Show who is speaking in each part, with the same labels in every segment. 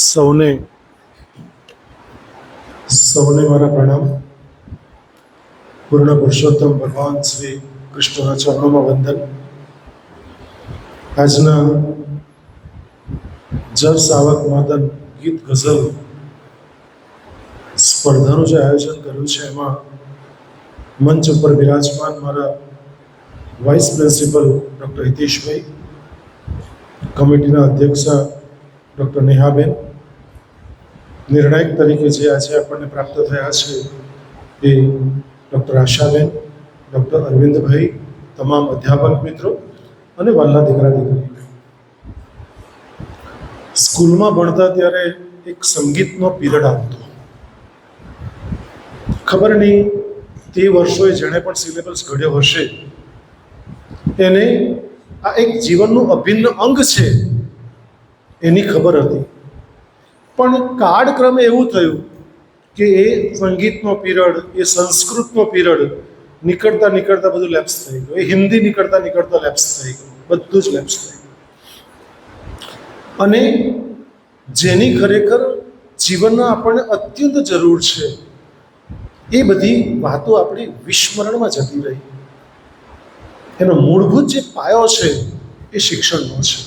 Speaker 1: સૌને સૌને મારા પ્રણામ. પૂર્ણ પુરુષોત્તમ ભગવાન શ્રી કૃષ્ણના ચરણોમાં વંદન. આજના જળ સાવક માદન ગીત ગઝલ સ્પર્ધાનું જે આયોજન કર્યું છે એમાં મંચ ઉપર બિરાજમાન મારા વાઇસ પ્રિન્સિપલ ડૉક્ટર હિતેશભાઈ, કમિટીના અધ્યક્ષા ડૉક્ટર નેહાબેન, નિર્ણાયક તરીકે જે આજે આપણને પ્રાપ્ત થયા છે એ ડૉક્ટર આશાબેન, ડૉક્ટર અરવિંદભાઈ, તમામ અધ્યાપક મિત્રો અને વાલા દીકરા દીકરી. સ્કૂલમાં ભણતા ત્યારે એક સંગીતનો પીરિયડ આવતો. ખબર નહીં તે વર્ષોએ જેણે પણ સિલેબસ ઘડ્યો હશે એને આ એક જીવનનું અભિન્ન અંગ છે એની ખબર હતી. પણ કાળક્રમે એવું થયું કે એ સંગીતનો પીરિયડ, એ સંસ્કૃતનો પીરિયડ નીકળતા નીકળતા બધું લેપ્સ થઈ ગયું. એ હિન્દી નીકળતા નીકળતા લેપ્સ થઈ ગયું. બધું જ લેપ્સ થઈ ગયું. અને જેની ખરેખર જીવનમાં આપણને અત્યંત જરૂર છે એ બધી વાતો આપણી વિસ્મરણમાં જતી રહી. એનો મૂળભૂત જે પાયો છે એ શિક્ષણનો છે.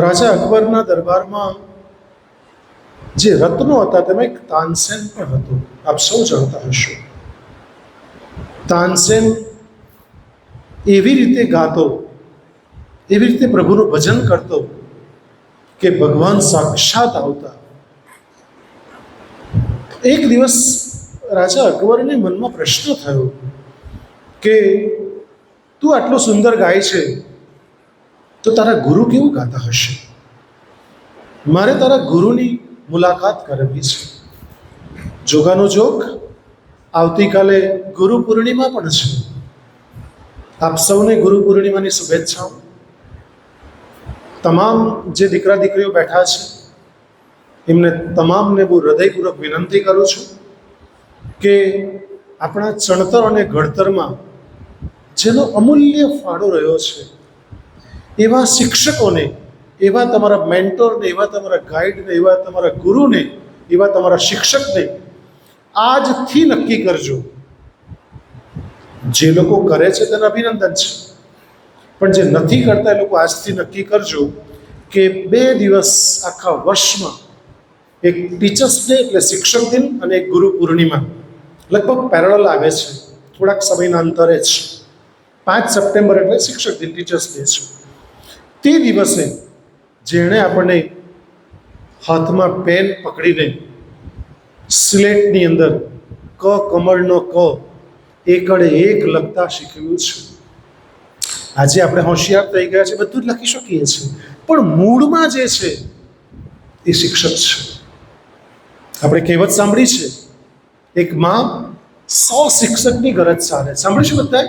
Speaker 1: રાજા અકબરના દરબારમાં જે રત્નો હતા તેમાં એક તાનસેન પણ હતો. આપ સૌ જાણતા હશો. તાનસેન એવી રીતે ગાતો, એવી રીતે પ્રભુનું ભજન કરતો કે ભગવાન સાક્ષાત આવતા. એક દિવસ રાજા અકબરને મનમાં પ્રશ્ન થયો કે તું આટલું સુંદર ગાય છે તો તારા ગુરુ કેવું ગાતા હશે? મારે તારા ગુરુની મુલાકાત કરવી છે. જોગાનો જોગ, આવતીકાલે ગુરુ પૂર્ણિમા પણ છે. આપ સૌને ગુરુ પૂર્ણિમાની શુભેચ્છાઓ. તમામ જે દીકરા દીકરીઓ બેઠા છે એમને તમામને બહુ હૃદયપૂર્વક વિનંતી કરું છું કે આપણા ચણતર અને ઘડતરમાં જેનો અમૂલ્ય ફાળો રહ્યો છે એવા શિક્ષકોને, એવા તમારા મેન્ટોરને, એવા તમારા ગાઈડને, એવા તમારા ગુરુને, એવા તમારા શિક્ષકને આજથી નક્કી કરજો. જે લોકો કરે છે તેને અભિનંદન છે, પણ જે નથી કરતા એ લોકો આજથી નક્કી કરજો કે 2 દિવસ આખા વર્ષમાં એક ટીચર્સ ડે એટલે શિક્ષક દિન અને એક ગુરુ પૂર્ણિમા લગભગ પેરેલલ આવે છે, થોડાક સમયના અંતરે જ. 5 સપ્ટેમ્બર એટલે શિક્ષક દિન, ટીચર્સ ડે છે. તે દિવસે જેણે આપણને હાથમાં પેન પકડીને સ્લેટની અંદર ક કમળનો ક એકડે એક લખતા શીખવ્યું છે. આજે આપણે હોશિયાર થઈ ગયા છે, બધું જ લખી શકીએ છીએ, પણ મૂળમાં જે છે એ શિક્ષક છે. આપણે કહેવત સાંભળી છે, એક માં 100 શિક્ષકની ગરજ સારે. સાંભળીશું બધાએ?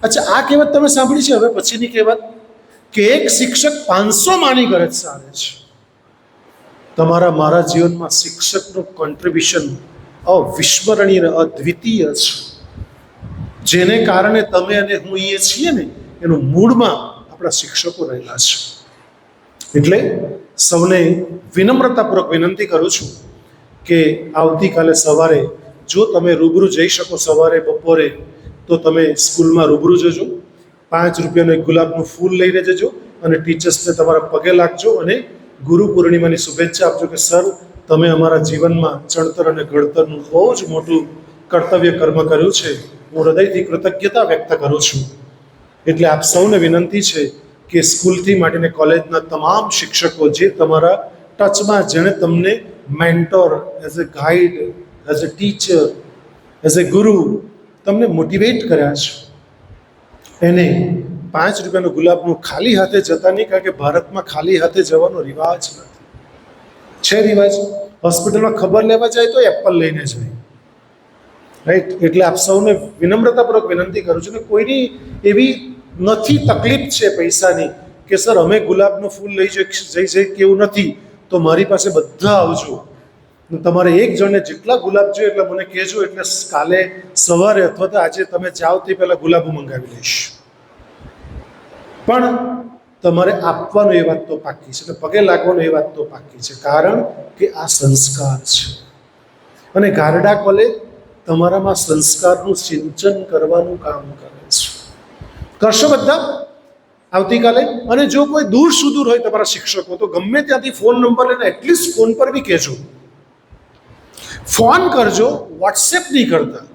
Speaker 1: અચ્છા, આ કહેવત તમે સાંભળી છે? હવે પછીની કહેવત કે એક શિક્ષક 500 માની ગરજ સારે છે. તમારા મારા જીવનમાં શિક્ષકનું કોન્ટ્રીબ્યુશન અવિસ્મરણીય, અદ્વિતીય છે. જેને કારણે તમે અને હું અહીંયા છીએ ને એનું મૂળમાં આપણા શિક્ષકો રહેલા છે. એટલે સૌને વિનમ્રતાપૂર્વક વિનંતી કરું છું કે આવતીકાલે સવારે જો તમે રૂબરૂ જઈ શકો, સવારે બપોરે, તો તમે સ્કૂલમાં રૂબરૂ જજો. 5 રૂપિયાનું એક ગુલાબનું ફૂલ લઈને જજો અને ટીચર્સને તમારા પગે લાગજો અને ગુરુ પૂર્ણિમાની શુભેચ્છા આપજો કે સર, તમે અમારા જીવનમાં ચણતર અને ઘડતરનું બહુ જ મોટું કર્તવ્ય કર્મ કર્યું છે. હું હૃદયથી કૃતજ્ઞતા વ્યક્ત કરું છું. એટલે આપ સૌને વિનંતી છે કે સ્કૂલથી માંડીને કોલેજના તમામ શિક્ષકો જે તમારા ટચમાં, જેણે તમને mentor, as a guide, as a teacher, as a ગુરુ તમને મોટિવેટ કર્યા છે, એને 5 રૂપિયાનું ગુલાબનું ખાલી હાથે જતા નહીં. કારણ કે ભારતમાં ખાલી હાથે જવાનો રિવાજ નથી. છે રિવાજ? હોસ્પિટલમાં ખબર લેવા જાય તો એપલ લઈને જાય, રાઈટ? એટલે આપ સૌને વિનમ્રતાપૂર્વક વિનંતી કરું છું કે કોઈની એવી નથી તકલીફ છે પૈસાની કે સર અમે ગુલાબનું ફૂલ લઈ જઈ કેવું નથી, તો મારી પાસે બધા આવજો. તમારે એક જણને જેટલા ગુલાબ જોઈએ એટલે મને કહેજો, એટલે કાલે સવારે અથવા તો આજે તમે જાઓ તે પહેલાં ગુલાબો મંગાવી લઈશ. પણ તમારે આપવાનું એ વાત તો પાકી છે, એટલે પગે લાગવાનું એ વાત તો પાકી છે, કારણ કે આ સંસ્કાર છે. અને ગારડા કોલેજ તમારામાં સંસ્કારનું સિંચન કરવાનું કામ કરે છે. કરશો બધા આવતીકાલે? અને જો કોઈ દૂર સુદૂર હોય તમારા શિક્ષકો, તો ગમે ત્યાંથી ફોન નંબર લઈને એટલીસ્ટ ફોન પર બી કહેજો. ફોન કરજો, વોટ્સએપ નહીં કરતા.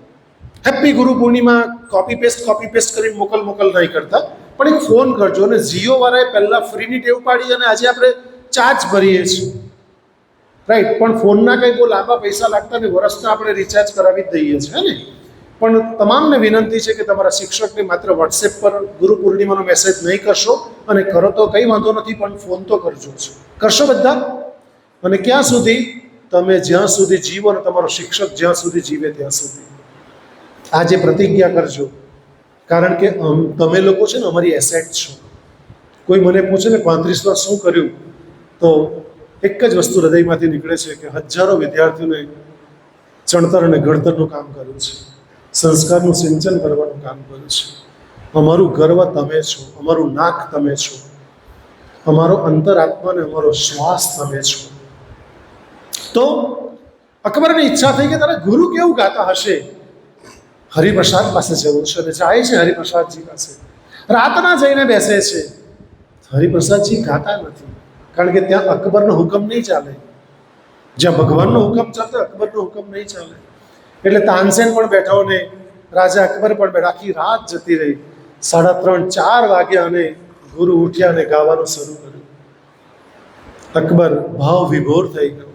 Speaker 1: Happy Guru Purnima copy paste કરીને મોકલ નહીં કરતા, પણ એક ફોન કરજો. અને જીઓ વાળાએ પહેલાં ફ્રીની ટેવ પાડી અને આજે આપણે ચાર્જ ભરીએ છીએ, રાઈટ? પણ ફોનના કંઈ બહુ લાંબા પૈસા લાગતા નહીં, વર્ષના આપણે રિચાર્જ કરાવી જ દઈએ છીએ ને. પણ તમામને વિનંતી છે કે તમારા શિક્ષકને માત્ર વોટ્સએપ પર ગુરુ પૂર્ણિમાનો મેસેજ નહીં કરશો, અને કરો તો કંઈ વાંધો નથી, પણ ફોન તો કરજો. કરશો બધા? અને ક્યાં સુધી? તમે જ્યાં સુધી જીવો અને તમારો શિક્ષક જ્યાં સુધી જીવે ત્યાં સુધી આજે પ્રતિજ્ઞા કરજો. કારણ કે તમે લોકો છે ને અમારી એસેટ છો. કોઈ મને પૂછે ને 35 વર્ષ શું કર્યું, તો એક જ વસ્તુ હૃદયમાંથી નીકળે છે કે હજારો વિદ્યાર્થીઓને ચણતર અને ઘડતરનું કામ કર્યું છે, સંસ્કારનું સિંચન કરવાનું કામ કર્યું છે. અમારું ગર્વ તમે છો, અમારું નાક તમે છો, અમારો અંતરાત્મા અને અમારો શ્વાસ તમે છો. તો અકબરની ઈચ્છા થઈ કે તારે ગુરુ કેવું ગાતા હશે. હરિપ્રસાદ પાસે જવું છે, અને જાય છે હરિપ્રસાદજી પાસે. રાતના જઈને બેસે છે. હરિપ્રસાદજી ગાતા નથી, કારણ કે ત્યાં અકબરનો હુકમ નહીં ચાલે. જ્યાં ભગવાનનો હુકમ ચાલતો, અકબરનો હુકમ નહીં ચાલે. એટલે તાનસેન પણ બેઠો ને રાજા અકબર પણ બેઠા. આખી રાત જતી રહી. 3:30-4 વાગ્યા અને ગુરુ ઉઠ્યા અને ગાવાનું શરૂ કર્યું. અકબર ભાવ વિભોર થઈ ગયો.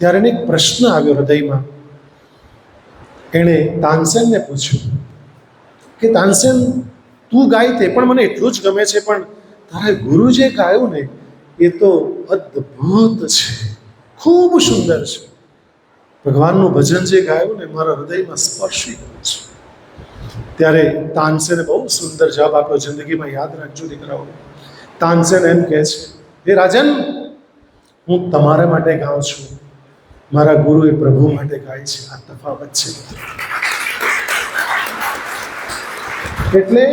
Speaker 1: ત્યારે એને એક પ્રશ્ન આવ્યો હૃદયમાં. એણે તાનસેનને પૂછ્યું કે તાનસેન, તું ગાય તે પણ મને એટલું જ ગમે છે, પણ તારા ગુરુ જે ગાયું ને એ તો અદ્ભુત છે, ખૂબ સુંદર છે. ભગવાનનું ભજન જે ગાયું ને મારા હૃદયમાં સ્પર્શી ગયું છે. ત્યારે તાનસેને બહુ સુંદર જવાબ આપ્યો, જિંદગીમાં યાદ રાખજો દીકરાઓ. તાનસેન એમ કહે છે, હે રાજન, હું તમારા માટે ગાઉં છું, મારા ગુરુ એ પ્રભુ માટે ગાય છે. આ તફાવત છે. એટલે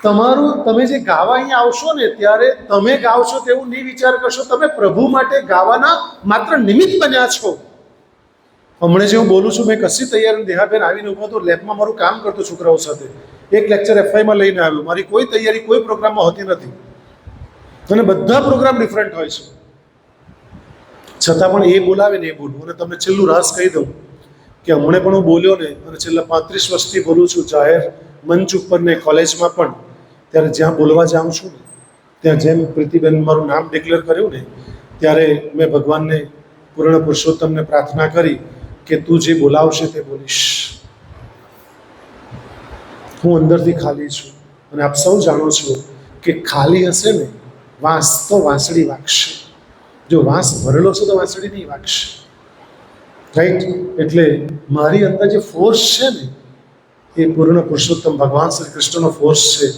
Speaker 1: તમે જે ગાવા અહીંયા આવશો ને, ત્યારે તમે ગાવ છો તેવું નહીં વિચાર કરશો. તમે પ્રભુ માટે ગાવાના માત્ર નિમિત્ત બન્યા છો. હમણાં જે હું બોલું છું, મેં કશી તૈયારી, દેહાબેન આવીને ઊભો તો લેબમાં મારું કામ કરતો છોકરાઓ સાથે, એક લેક્ચર એફઆઈમાં લઈને આવ્યો. મારી કોઈ તૈયારી કોઈ પ્રોગ્રામમાં હોતી નથી, અને બધા પ્રોગ્રામ ડિફરન્ટ હોય છે. છતાં પણ એ બોલાવે ને એ બોલું. અને તમને છેલ્લું રાસ કહી દઉં કે હમણાં પણ હું બોલ્યો ને, અને છેલ્લા 35 વર્ષથી બોલું છું જાહેર મંચ ઉપર ને કોલેજમાં પણ. ત્યારે જ્યાં બોલવા જાઉં છું ને, ત્યાં જેમ પ્રીતિબેન મારું નામ ડિક્લેર કર્યું ને, ત્યારે મેં ભગવાનને, પૂર્ણ પુરુષોત્તમને પ્રાર્થના કરી કે તું જે બોલાવશે તે બોલીશ. હું અંદરથી ખાલી છું, અને આપ સૌ જાણો છો કે ખાલી હશે ને વાંસ તો વાંસળી વાગશે. જો વાંસ ભરેલો છે તો વાંસળી નહીં વાગશે, રાઈટ? એટલે મારી અંદર જે ફોર્સ છે ને, એ પૂર્ણ પુરુષોત્તમ ભગવાન શ્રી કૃષ્ણનો ફોર્સ છે.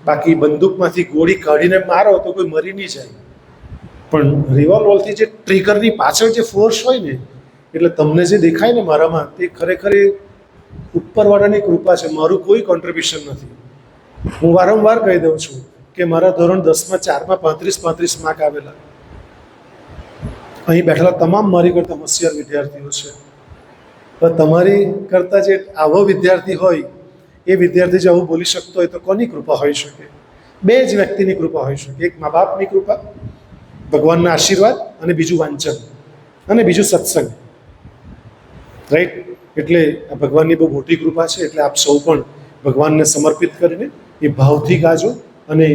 Speaker 1: બાકી બંદૂકમાંથી ગોળી કાઢીને મારો તો કોઈ મરી નહીં જાય, પણ રિવોલ્વરથી જે ટ્રિગરની પાછળ જે ફોર્સ હોય ને, એટલે તમને જે દેખાય ને મારામાં, તે ખરેખર ઉપરવાળાની કૃપા છે. મારું કોઈ કોન્ટ્રીબ્યુશન નથી. હું વારંવાર કહી દઉં છું કે મારા ધોરણ 10માં 4માં 35 માર્ક આવેલા. અહીં બેઠેલા તમામ મારી કરતાં હોશિયાર વિદ્યાર્થીઓ છે. પણ તમારી કરતાં જે આવો વિદ્યાર્થી હોય, એ વિદ્યાર્થી જો આવું બોલી શકતો હોય તો કોની કૃપા હોઈ શકે? બે જ વ્યક્તિની કૃપા હોઈ શકે. એક મા બાપની કૃપા, ભગવાનના આશીર્વાદ, અને બીજું વાંચન, અને બીજું સત્સંગ, રાઈટ? એટલે આ ભગવાનની બહુ મોટી કૃપા છે. એટલે આપ સૌ પણ ભગવાનને સમર્પિત કરીને એ ભાવથી ગાજો. અને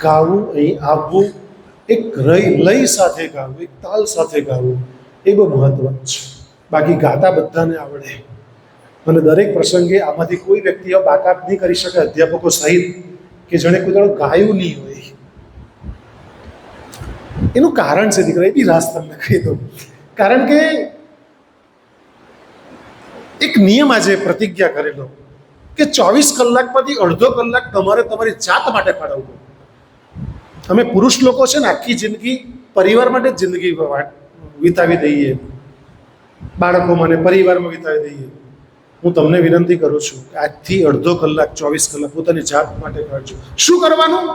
Speaker 1: ગાવું, અહીં આવવું, એક લય સાથે ગાવું, એક તાલ સાથે ગાવું, એ બહુ મહત્વનું છે. બાકી ગાતા બધાને આવડે, અને દરેક પ્રસંગે આમાંથી કોઈ વ્યક્તિ બાકાત નહીં કરી શકે, અધ્યાપકો સહિત, કે જેણે કોઈ દાડો ગાયું નહીં હોય. એનું કારણ છે દીકરા, એ બી રાસ તમને કહી દઉં. કારણ કે એક નિયમ આજે પ્રતિજ્ઞા કરેલો કે 24 કલાકમાંથી અડધો કલાક તમારે તમારી જાત માટે ફાળવવો. અમે પુરુષ લોકો છે ને, આખી જિંદગી પરિવાર માટે જ જિંદગી વિતાવી દઈએ, બાળકોમાં ને પરિવારમાં વિતાવી દઈએ. હું તમને વિનંતી કરું છું કે આજથી અડધો કલાક 24 કલાક પોતાની જાત માટે કાઢજો. શું કરવાનું?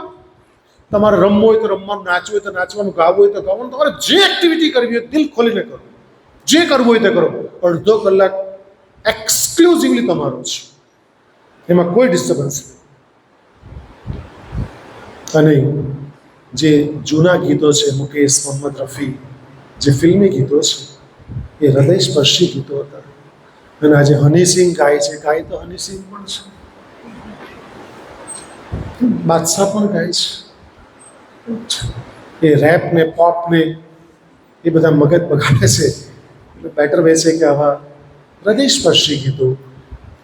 Speaker 1: તમારે રમવું હોય તો રમવાનું, નાચવું હોય તો નાચવાનું, ગાવું હોય તો ગાવાનું, તમારે જે એક્ટિવિટી કરવી હોય દિલ ખોલીને કરો, જે કરવું હોય તે કરો. અડધો કલાક એક્સક્લુઝિવલી તમારો છે, એમાં કોઈ ડિસ્ટર્બન્સ નહીં. અને જે જૂના ગીતો છે, મુકેશ, મોહમ્મદ રફી, જે ફિલ્મી ગીતો છે, એ હૃદયસ્પર્શી ગીતો હતા. અને આજે હની સિંહ ગાય છે, ગાય તો હની સિંહ પણ છે, બાદશાહ પણ ગાય છે. એ રેપ ને પોપ ને એ બધા મગજ બગાડે છે. એટલે બેટર વે છે કે આવા હૃદયસ્પર્શી ગીતો,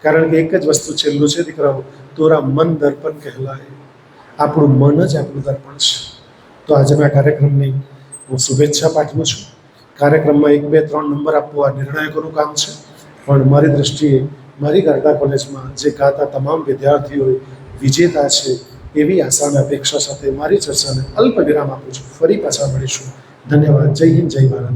Speaker 1: કારણ કે એક જ વસ્તુ છેલ્લું છે દીકરાઓ, તોરા મન દર્પણ કહેલાય. આપણું મન જ આપણું દર્પણ છે. તો આજના કાર્યક્રમની હું શુભેચ્છા પાઠવું છું. કાર્યક્રમમાં 1, 2, 3 નંબર આપવું આ નિર્ણાયકોનું કામ છે, પણ મારી દૃષ્ટિએ મારી ગારડા કોલેજમાં જે ગાતા તમામ વિદ્યાર્થીઓ વિજેતા છે એવી આશા અને અપેક્ષા સાથે મારી ચર્ચાને અલ્પ વિરામ આપું છું. ફરી પાછા મળીશું. ધન્યવાદ. જય હિન્દ, જય ભારત.